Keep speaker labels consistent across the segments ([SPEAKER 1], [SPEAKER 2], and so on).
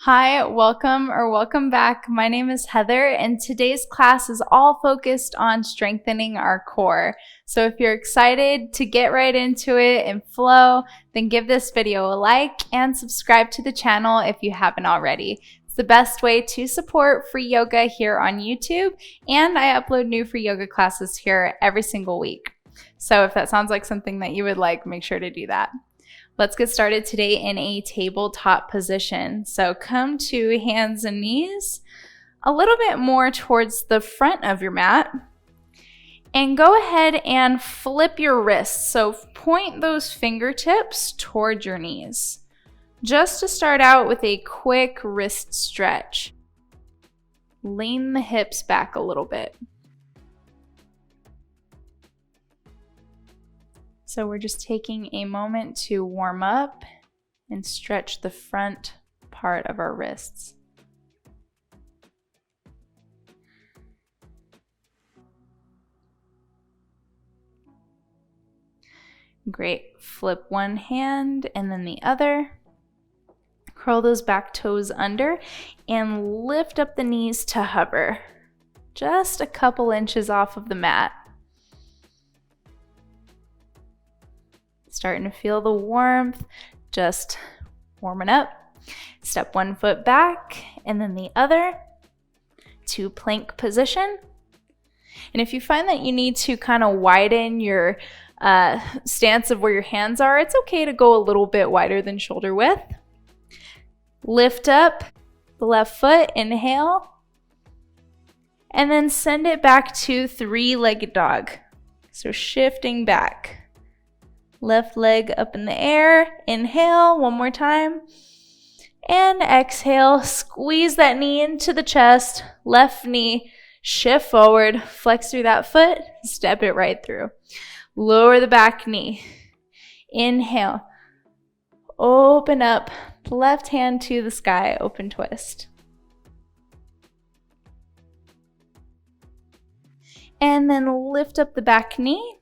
[SPEAKER 1] Hi, welcome back. My name is Heather, and today's class is all focused on strengthening our core. So if you're excited to get right into it and flow, then give this video a like and subscribe to the channel if you haven't already. It's the best way to support free yoga here on YouTube, and I upload new free yoga classes here every single week. So if that sounds like something that you would like, make sure to do that. Let's get started today in a tabletop position. So come to hands and knees a little bit more towards the front of your mat. And go ahead and flip your wrists. So point those fingertips toward your knees. Just to start out with a quick wrist stretch. Lean the hips back a little bit. So we're just taking a moment to warm up and stretch the front part of our wrists. Great. Flip one hand and then the other. Curl those back toes under and lift up the knees to hover. Just a couple inches off of the mat. Starting to feel the warmth, just warming up. Step one foot back and then the other to plank position. And if you find that you need to kind of widen your stance of where your hands are, it's okay to go a little bit wider than shoulder width. Lift up the left foot, inhale, and then send it back to three-legged dog. So shifting back. Left leg up in the air, inhale, one more time, and exhale, squeeze that knee into the chest, left knee, shift forward, flex through that foot, step it right through. Lower the back knee, inhale, open up, left hand to the sky, open twist. And then lift up the back knee.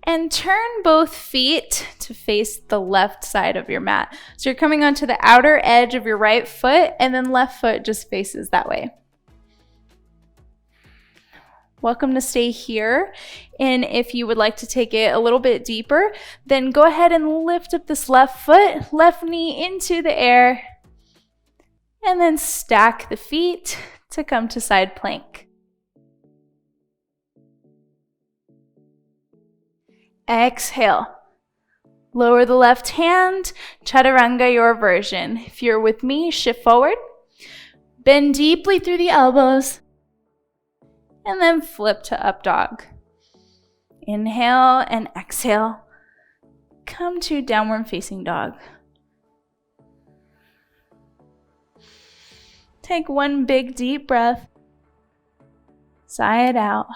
[SPEAKER 1] And turn both feet to face the left side of your mat. So you're coming onto the outer edge of your right foot, and then left foot just faces that way. Welcome to stay here. And if you would like to take it a little bit deeper, then go ahead and lift up this left foot, left knee into the air, and then stack the feet to come to side plank. Exhale. Lower the left hand, chaturanga your version. If you're with me, shift forward. Bend deeply through the elbows. And then flip to up dog. Inhale and exhale. Come to downward facing dog. Take one big deep breath. Sigh it out.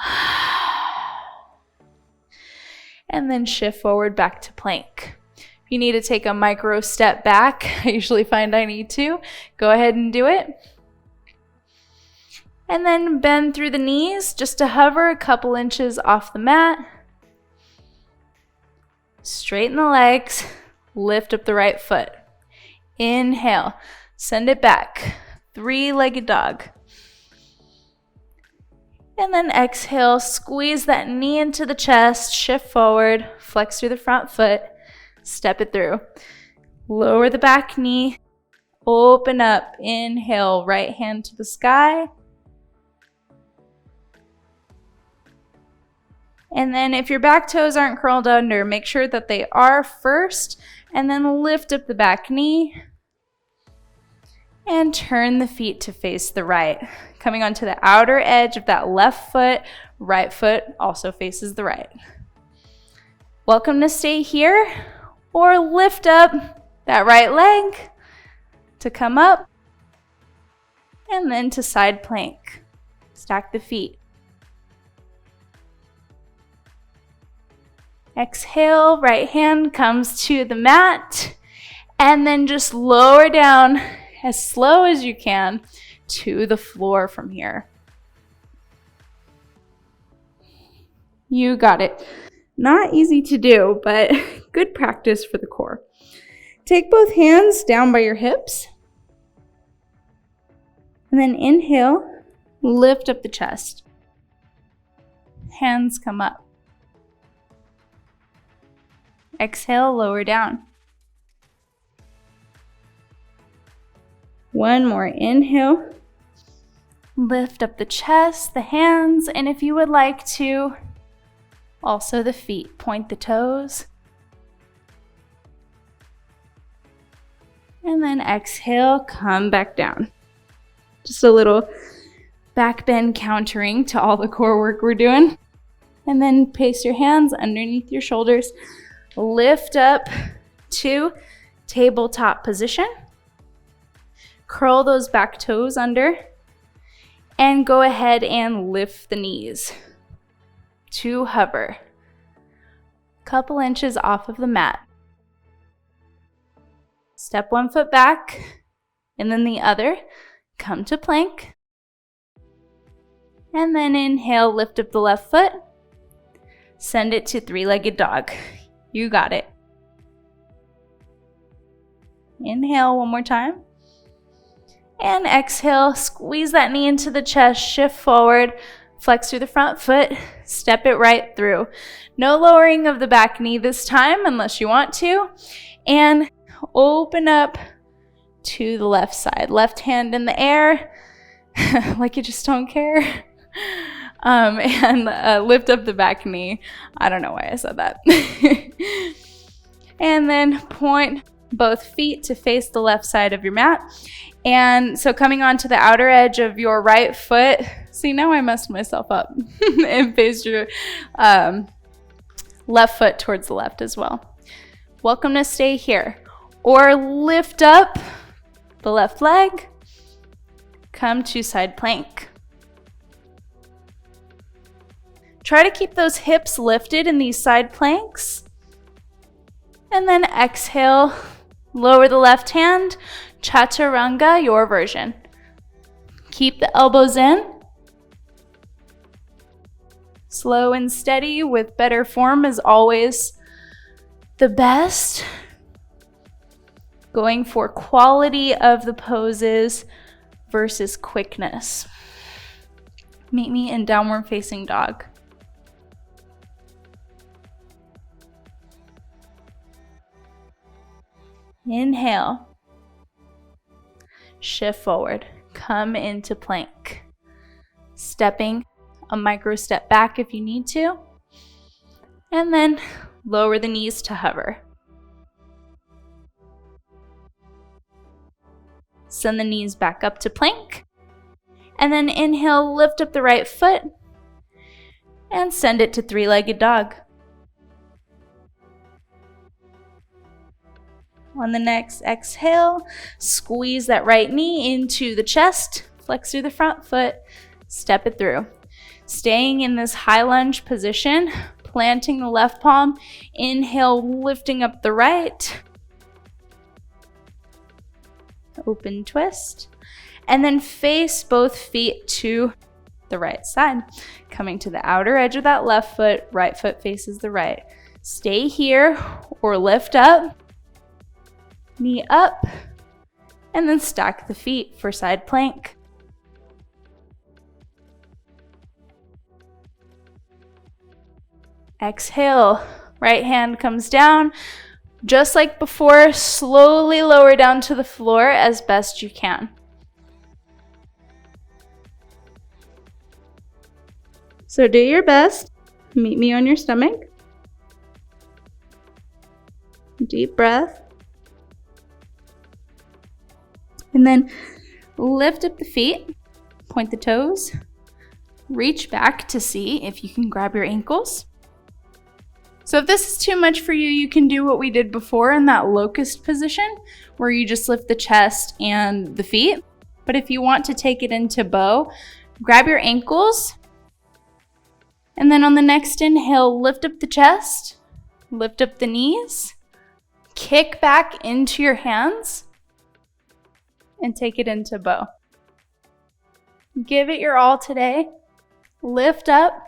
[SPEAKER 1] And then shift forward back to plank. If you need to take a micro step back, I usually find I need to, go ahead and do it. And then bend through the knees just to hover a couple inches off the mat. Straighten the legs, lift up the right foot. Inhale, send it back, three-legged dog. And then exhale, squeeze that knee into the chest, shift forward, flex through the front foot, step it through. Lower the back knee, open up, inhale, right hand to the sky. And then if your back toes aren't curled under, make sure that they are first, and then lift up the back knee. And turn the feet to face the right. Coming onto the outer edge of that left foot, right foot also faces the right. Welcome to stay here, or lift up that right leg to come up, and then to side plank. Stack the feet. Exhale, right hand comes to the mat, and then just lower down as slow as you can to the floor from here. You got it. Not easy to do, but good practice for the core. Take both hands down by your hips And then inhale, lift up the chest. Hands come up. Exhale, lower down. One more inhale. Lift up the chest, the hands, and if you would like to, also the feet. Point the toes. And then exhale, come back down. Just a little back bend countering to all the core work we're doing. And then place your hands underneath your shoulders. Lift up to tabletop position. Curl those back toes under. And go ahead and lift the knees to hover. Couple inches off of the mat. Step one foot back, and then the other. Come to plank. And then inhale, lift up the left foot. Send it to three-legged dog. You got it. Inhale one more time. And exhale, squeeze that knee into the chest, shift forward, flex through the front foot, step it right through. No lowering of the back knee this time unless you want to. And open up to the left side. Left hand in the air, like you just don't care. And lift up the back knee. I don't know why I said that. And then point both feet to face the left side of your mat. And so coming onto the outer edge of your right foot, see now I messed myself up, and face your left foot towards the left as well. Welcome to stay here. Or lift up the left leg, come to side plank. Try to keep those hips lifted in these side planks. And then exhale, lower the left hand, chaturanga, your version. Keep the elbows in. Slow and steady with better form is always the best. Going for quality of the poses versus quickness. Meet me in downward facing dog. Inhale. Shift forward. Come into plank. Stepping a micro step back if you need to. And then lower the knees to hover. Send the knees back up to plank. And then inhale, lift up the right foot. And send it to three-legged dog. On the next exhale, squeeze that right knee into the chest, flex through the front foot, step it through. Staying in this high lunge position, planting the left palm, inhale, lifting up the right, open twist, and then face both feet to the right side. Coming to the outer edge of that left foot, right foot faces the right. Stay here or lift up. Knee up, and then stack the feet for side plank. Exhale, right hand comes down. Just like before, slowly lower down to the floor as best you can. So do your best. Meet me on your stomach. Deep breath. And then lift up the feet, point the toes, reach back to see if you can grab your ankles. So if this is too much for you, you can do what we did before in that locust position, where you just lift the chest and the feet. But if you want to take it into bow, grab your ankles, and then on the next inhale, lift up the chest, lift up the knees, kick back into your hands, and take it into bow. Give it your all today. Lift up.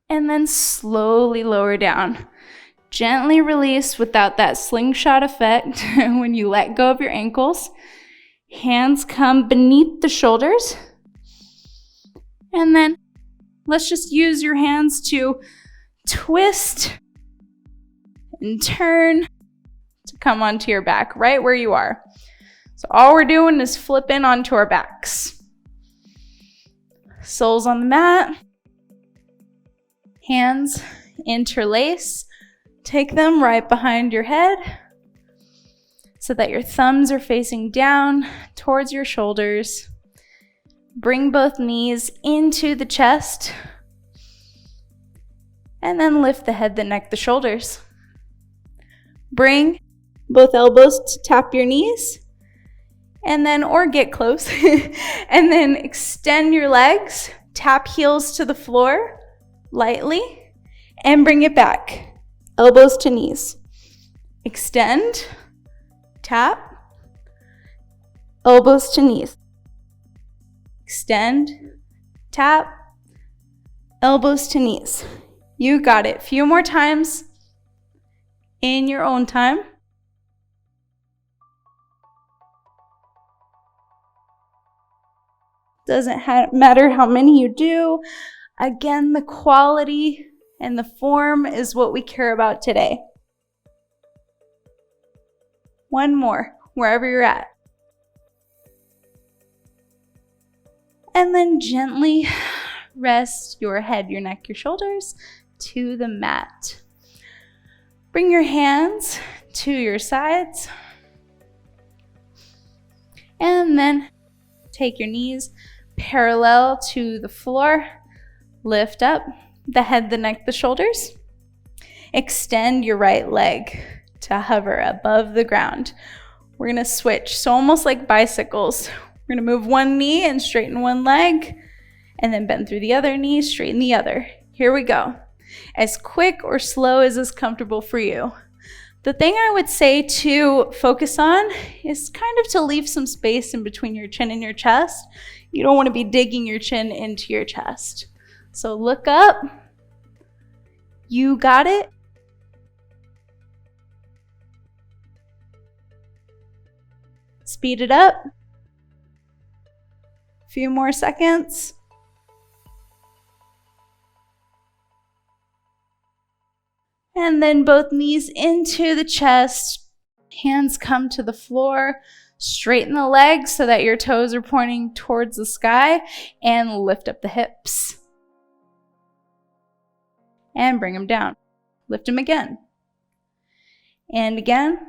[SPEAKER 1] And then slowly lower down. Gently release without that slingshot effect when you let go of your ankles. Hands come beneath the shoulders. And then let's just use your hands to twist and turn to come onto your back, right where you are. So all we're doing is flipping onto our backs. Soles on the mat. Hands interlace. Take them right behind your head so that your thumbs are facing down towards your shoulders. Bring both knees into the chest. And then lift the head, the neck, the shoulders. Bring both elbows to tap your knees. And then, or get close. And then extend your legs. Tap heels to the floor lightly. And bring it back. Elbows to knees. Extend. Tap. Elbows to knees. Extend. Tap. Elbows to knees. You got it. Few more times in your own time. Doesn't matter how many you do. Again, the quality and the form is what we care about today. One more, wherever you're at. And then gently rest your head, your neck, your shoulders to the mat. Bring your hands to your sides. And then take your knees parallel to the floor. Lift up the head, the neck, the shoulders. Extend your right leg to hover above the ground. We're going to switch. So almost like bicycles. We're going to move one knee and straighten one leg. And then bend through the other knee, straighten the other. Here we go. As quick or slow as is comfortable for you. The thing I would say to focus on is kind of to leave some space in between your chin and your chest. You don't want to be digging your chin into your chest. So look up. You got it. Speed it up. A few more seconds. And then both knees into the chest. Hands come to the floor. Straighten the legs so that your toes are pointing towards the sky. And lift up the hips. And bring them down. Lift them again. And again.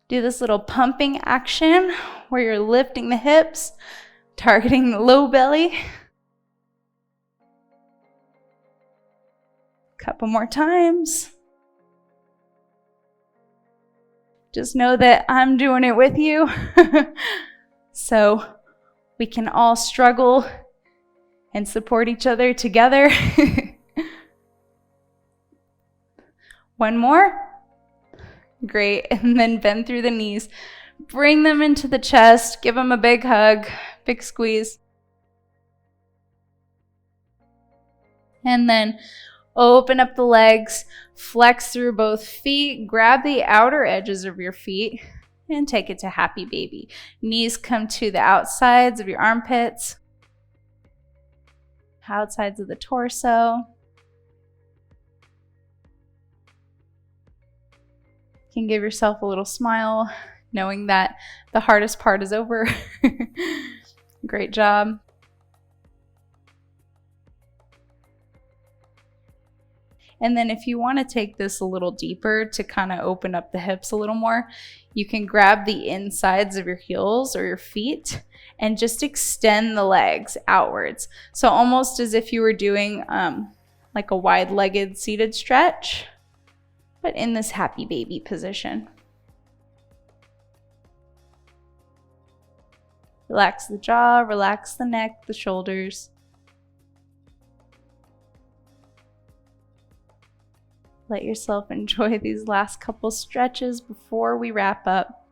[SPEAKER 1] Do this little pumping action where you're lifting the hips, targeting the low belly. Couple more times. Just know that I'm doing it with you. So we can all struggle and support each other together. One more. Great. And then bend through the knees. Bring them into the chest. Give them a big hug, big squeeze. And then open up the legs, flex through both feet, grab the outer edges of your feet, and take it to happy baby. Knees come to the outsides of your armpits, outsides of the torso. You can give yourself a little smile, knowing that the hardest part is over. Great job. And then if you want to take this a little deeper to kind of open up the hips a little more, you can grab the insides of your heels or your feet and just extend the legs outwards. So almost as if you were doing like a wide-legged seated stretch, but in this happy baby position. Relax the jaw, relax the neck, the shoulders. Let yourself enjoy these last couple stretches before we wrap up.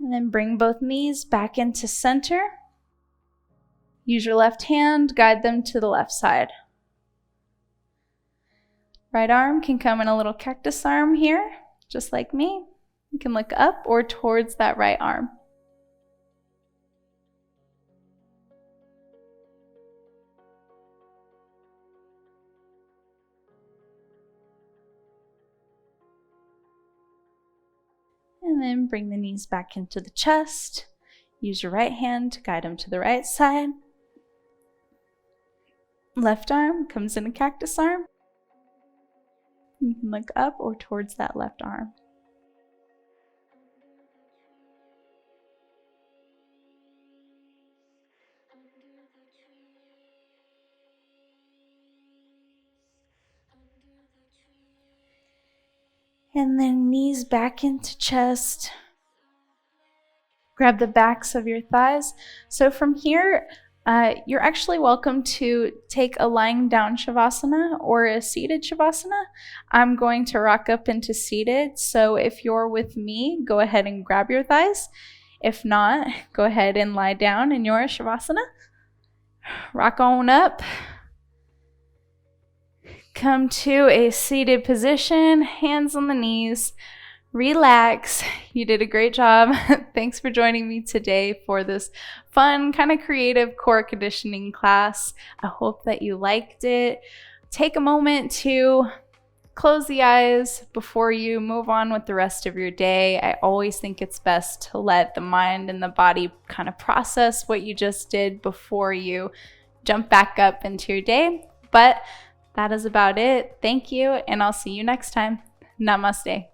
[SPEAKER 1] And then bring both knees back into center. Use your left hand, guide them to the left side. Right arm can come in a little cactus arm here, just like me. You can look up or towards that right arm. And then bring the knees back into the chest. Use your right hand to guide them to the right side. Left arm comes in a cactus arm. You can look up or towards that left arm. And then knees back into chest. Grab the backs of your thighs. So from here, you're actually welcome to take a lying down shavasana or a seated shavasana. I'm going to rock up into seated. So if you're with me, go ahead and grab your thighs. If not, go ahead and lie down in your shavasana. Rock on up. Come to a seated position, hands on the knees. Relax. You did a great job. Thanks for joining me today for this fun, kind of creative core conditioning class. I hope that you liked it. Take a moment to close the eyes before you move on with the rest of your day. I always think it's best to let the mind and the body kind of process what you just did before you jump back up into your day. But that is about it. Thank you, and I'll see you next time. Namaste.